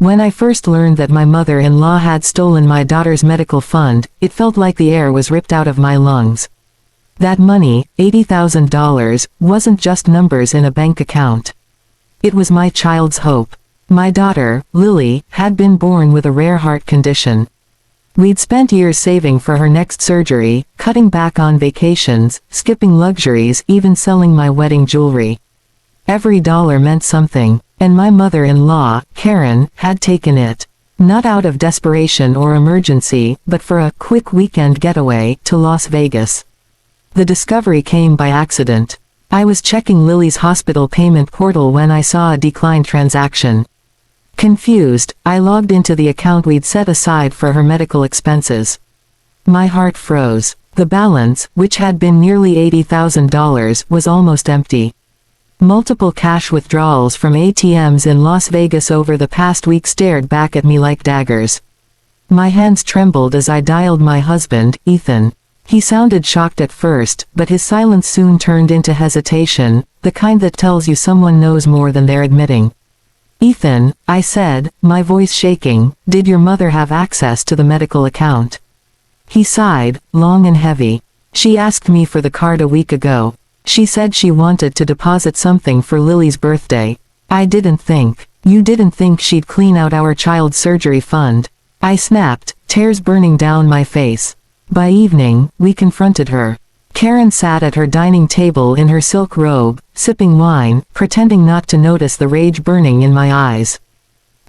When I first learned that my mother-in-law had stolen my daughter's medical fund, it felt like the air was ripped out of my lungs. That money, $80,000, wasn't just numbers in a bank account. It was my child's hope. My daughter, Lily, had been born with a rare heart condition. We'd spent years saving for her next surgery, cutting back on vacations, skipping luxuries, even selling my wedding jewelry. Every dollar meant something, and my mother-in-law, Karen, had taken it. Not out of desperation or emergency, but for a quick weekend getaway to Las Vegas. The discovery came by accident. I was checking Lily's hospital payment portal when I saw a declined transaction. Confused, I logged into the account we'd set aside for her medical expenses. My heart froze. The balance, which had been nearly $80,000, was almost empty. Multiple cash withdrawals from ATMs in Las Vegas over the past week stared back at me like daggers. My hands trembled as I dialed my husband, Ethan. He sounded shocked at first, but his silence soon turned into hesitation, the kind that tells you someone knows more than they're admitting. "Ethan," I said, my voice shaking, "did your mother have access to the medical account?" He sighed, long and heavy. "She asked me for the card a week ago. She said she wanted to deposit something for Lily's birthday. I didn't think. You didn't think she'd clean out our child's surgery fund?" I snapped, tears burning down my face. By evening, we confronted her. Karen sat at her dining table in her silk robe, sipping wine, pretending not to notice the rage burning in my eyes.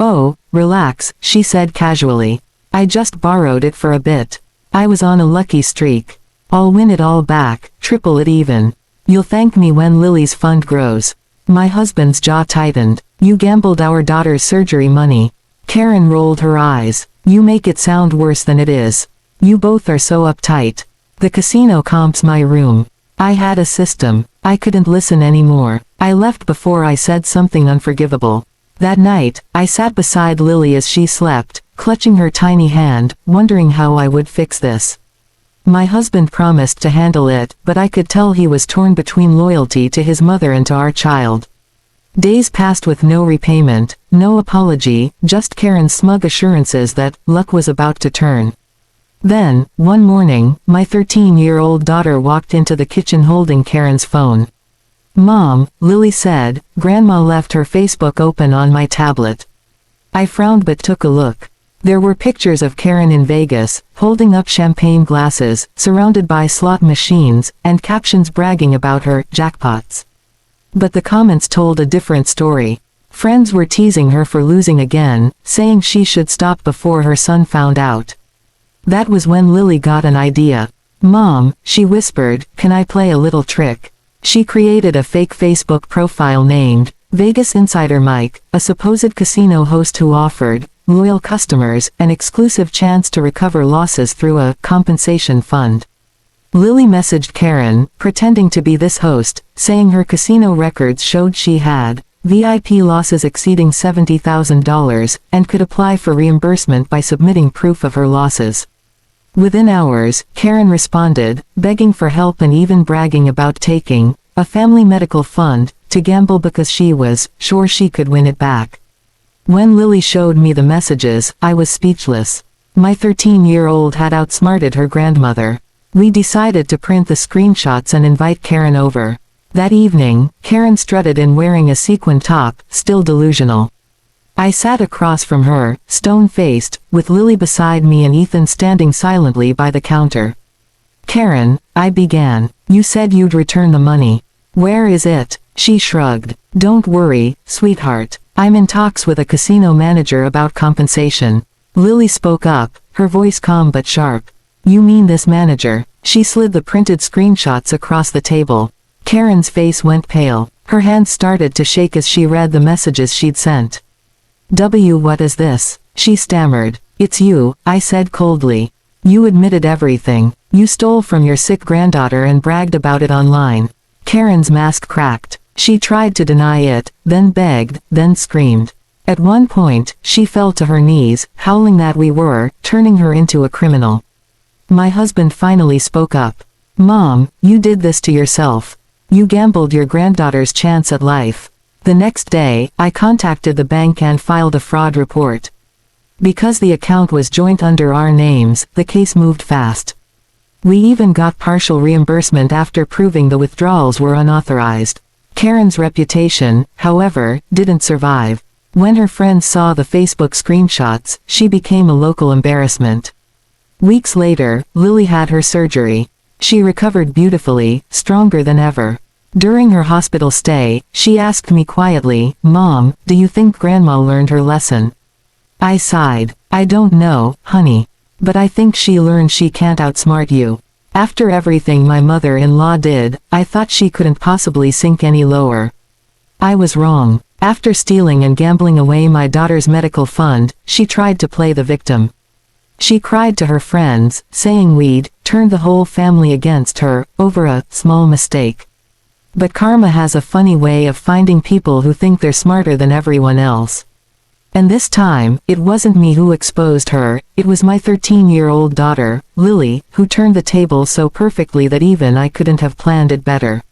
"Oh, relax," she said casually. "I just borrowed it for a bit. I was on a lucky streak. I'll win it all back, triple it even. You'll thank me when Lily's fund grows." My husband's jaw tightened. "You gambled our daughter's surgery money." Karen rolled her eyes. "You make it sound worse than it is. You both are so uptight. The casino comps my room. I had a system. I couldn't listen anymore. I left before I said something unforgivable." That night, I sat beside Lily as she slept, clutching her tiny hand, wondering how I would fix this. My husband promised to handle it, but I could tell he was torn between loyalty to his mother and to our child. Days passed with no repayment, no apology, just Karen's smug assurances that luck was about to turn. Then, one morning, my 13-year-old daughter walked into the kitchen holding Karen's phone. "Mom," Lily said, "Grandma left her Facebook open on my tablet." I frowned but took a look. There were pictures of Karen in Vegas, holding up champagne glasses, surrounded by slot machines, and captions bragging about her jackpots. But the comments told a different story. Friends were teasing her for losing again, saying she should stop before her son found out. That was when Lily got an idea. "Mom," she whispered, "can I play a little trick?" She created a fake Facebook profile named Vegas Insider Mike, a supposed casino host who offered loyal customers an exclusive chance to recover losses through a compensation fund. Lily messaged Karen, pretending to be this host, saying her casino records showed she had VIP losses exceeding $70,000, and could apply for reimbursement by submitting proof of her losses. Within hours, Karen responded, begging for help and even bragging about taking a family medical fund to gamble because she was sure she could win it back. When Lily showed me the messages, I was speechless. My 13-year-old had outsmarted her grandmother. We decided to print the screenshots and invite Karen over. That evening, Karen strutted in wearing a sequin top, still delusional. I sat across from her, stone-faced, with Lily beside me and Ethan standing silently by the counter. "Karen," I began, "you said you'd return the money. Where is it?" She shrugged. "Don't worry, sweetheart. I'm in talks with a casino manager about compensation." Lily spoke up, her voice calm but sharp. "You mean this manager?" She slid the printed screenshots across the table. Karen's face went pale. Her hands started to shake as she read the messages she'd sent. What is this?" she stammered. "It's you," I said coldly. "You admitted everything. You stole from your sick granddaughter and bragged about it online." Karen's mask cracked. She tried to deny it, then begged, then screamed. At one point, she fell to her knees, howling that we were turning her into a criminal. My husband finally spoke up. "Mom, you did this to yourself. You gambled your granddaughter's chance at life." The next day, I contacted the bank and filed a fraud report. Because the account was joint under our names, the case moved fast. We even got partial reimbursement after proving the withdrawals were unauthorized. Karen's reputation, however, didn't survive. When her friends saw the Facebook screenshots, she became a local embarrassment. Weeks later, Lily had her surgery. She recovered beautifully, stronger than ever. During her hospital stay, she asked me quietly, "Mom, do you think Grandma learned her lesson?" I sighed. "I don't know, honey. But I think she learned she can't outsmart you." After everything my mother-in-law did, I thought she couldn't possibly sink any lower. I was wrong. After stealing and gambling away my daughter's medical fund, she tried to play the victim. She cried to her friends, saying we'd turned the whole family against her, over a small mistake. But karma has a funny way of finding people who think they're smarter than everyone else. And this time, it wasn't me who exposed her, it was my 13-year-old daughter, Lily, who turned the table so perfectly that even I couldn't have planned it better.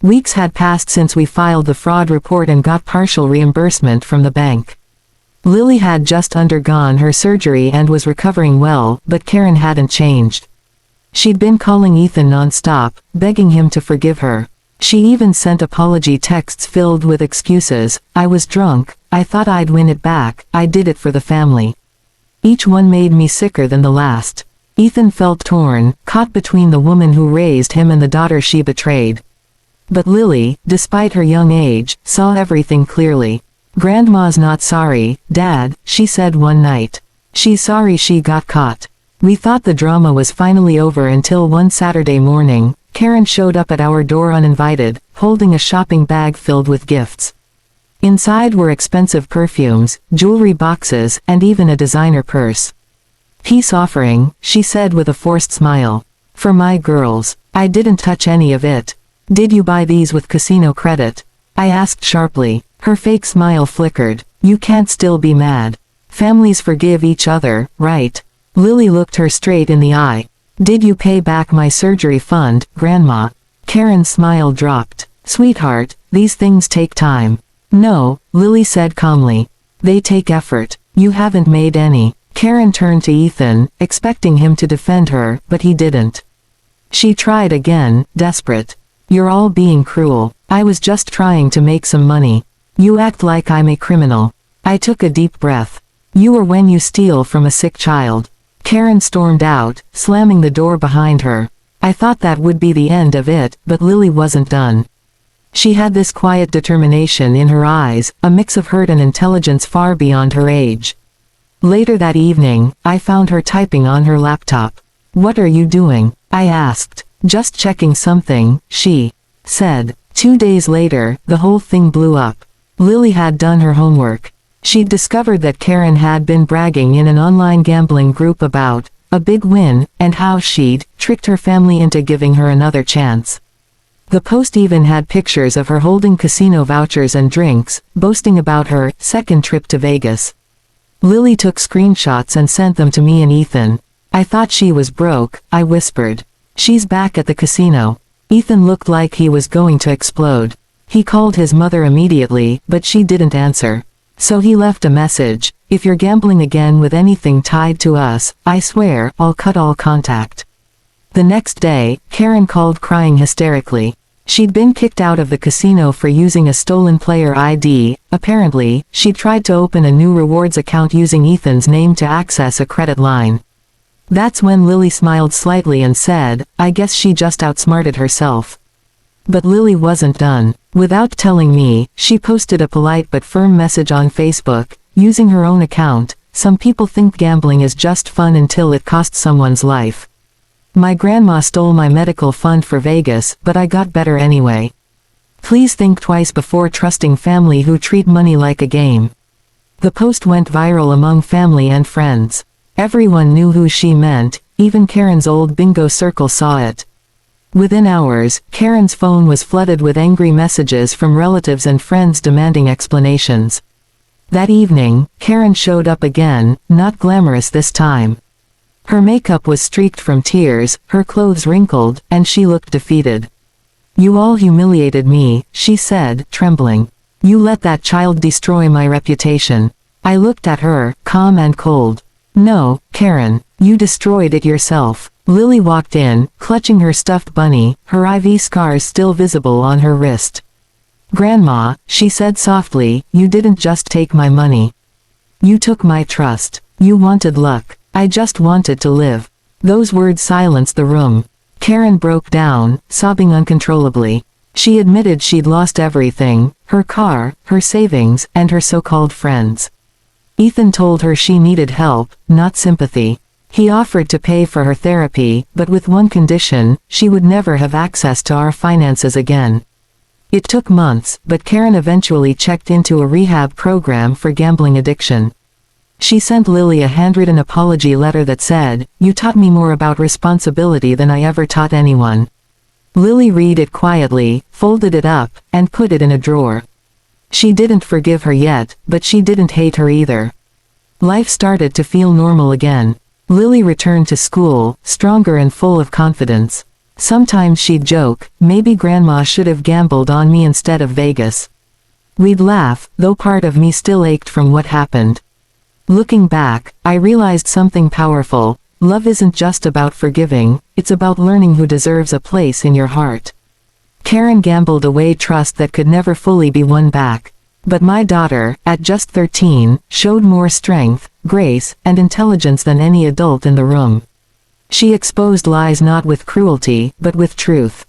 Weeks had passed since we filed the fraud report and got partial reimbursement from the bank. Lily had just undergone her surgery and was recovering well, but Karen hadn't changed. She'd been calling Ethan non-stop, begging him to forgive her. She even sent apology texts filled with excuses. "I was drunk, I thought I'd win it back, I did it for the family." Each one made me sicker than the last. Ethan felt torn, caught between the woman who raised him and the daughter she betrayed. But Lily, despite her young age, saw everything clearly. "Grandma's not sorry, Dad," she said one night. "She's sorry she got caught." We thought the drama was finally over until one Saturday morning, Karen showed up at our door uninvited, holding a shopping bag filled with gifts. Inside were expensive perfumes, jewelry boxes, and even a designer purse. "Peace offering," she said with a forced smile. "For my girls. I didn't touch any of it." "Did you buy these with casino credit?" I asked sharply. Her fake smile flickered. "You can't still be mad. Families forgive each other, right?" Lily looked her straight in the eye. "Did you pay back my surgery fund, Grandma?" Karen's smile dropped. "Sweetheart, these things take time." "No," Lily said calmly. "They take effort. You haven't made any." Karen turned to Ethan, expecting him to defend her, but he didn't. She tried again, desperate. "You're all being cruel. I was just trying to make some money. You act like I'm a criminal." I took a deep breath. "You are when you steal from a sick child." Karen stormed out, slamming the door behind her. I thought that would be the end of it, but Lily wasn't done. She had this quiet determination in her eyes, a mix of hurt and intelligence far beyond her age. Later that evening, I found her typing on her laptop. "What are you doing?" I asked. "Just checking something," she said. 2 days later, the whole thing blew up. Lily had done her homework. She'd discovered that Karen had been bragging in an online gambling group about a big win, and how she'd tricked her family into giving her another chance. The post even had pictures of her holding casino vouchers and drinks, boasting about her second trip to Vegas. Lily took screenshots and sent them to me and Ethan. "I thought she was broke," I whispered. "She's back at the casino." Ethan looked like he was going to explode. He called his mother immediately, but she didn't answer. So he left a message: "If you're gambling again with anything tied to us, I swear, I'll cut all contact." The next day, Karen called crying hysterically. She'd been kicked out of the casino for using a stolen player ID. Apparently, she'd tried to open a new rewards account using Ethan's name to access a credit line. That's when Lily smiled slightly and said, "I guess she just outsmarted herself." But Lily wasn't done. Without telling me, she posted a polite but firm message on Facebook, using her own account. "Some people think gambling is just fun until it costs someone's life. My grandma stole my medical fund for Vegas, but I got better anyway. Please think twice before trusting family who treat money like a game." The post went viral among family and friends. Everyone knew who she meant, even Karen's old bingo circle saw it. Within hours, Karen's phone was flooded with angry messages from relatives and friends demanding explanations. That evening, Karen showed up again, not glamorous this time. Her makeup was streaked from tears, her clothes wrinkled, and she looked defeated. "You all humiliated me," she said, trembling. You let that child destroy my reputation. I looked at her, calm and cold. No, Karen, you destroyed it yourself. Lily walked in, clutching her stuffed bunny, her IV scars still visible on her wrist. Grandma, she said softly, you didn't just take my money. You took my trust. You wanted luck. I just wanted to live. Those words silenced the room. Karen broke down, sobbing uncontrollably. She admitted she'd lost everything, her car, her savings, and her so-called friends. Ethan told her she needed help, not sympathy. He offered to pay for her therapy, but with one condition, she would never have access to our finances again. It took months, but Karen eventually checked into a rehab program for gambling addiction. She sent Lily a handwritten apology letter that said, "You taught me more about responsibility than I ever taught anyone." Lily read it quietly, folded it up, and put it in a drawer. She didn't forgive her yet, but she didn't hate her either. Life started to feel normal again. Lily returned to school, stronger and full of confidence. Sometimes she'd joke, maybe Grandma should have gambled on me instead of Vegas. We'd laugh, though part of me still ached from what happened. Looking back, I realized something powerful. Love isn't just about forgiving, it's about learning who deserves a place in your heart. Karen gambled away trust that could never fully be won back. But my daughter, at just 13, showed more strength, grace, and intelligence than any adult in the room. She exposed lies not with cruelty, but with truth.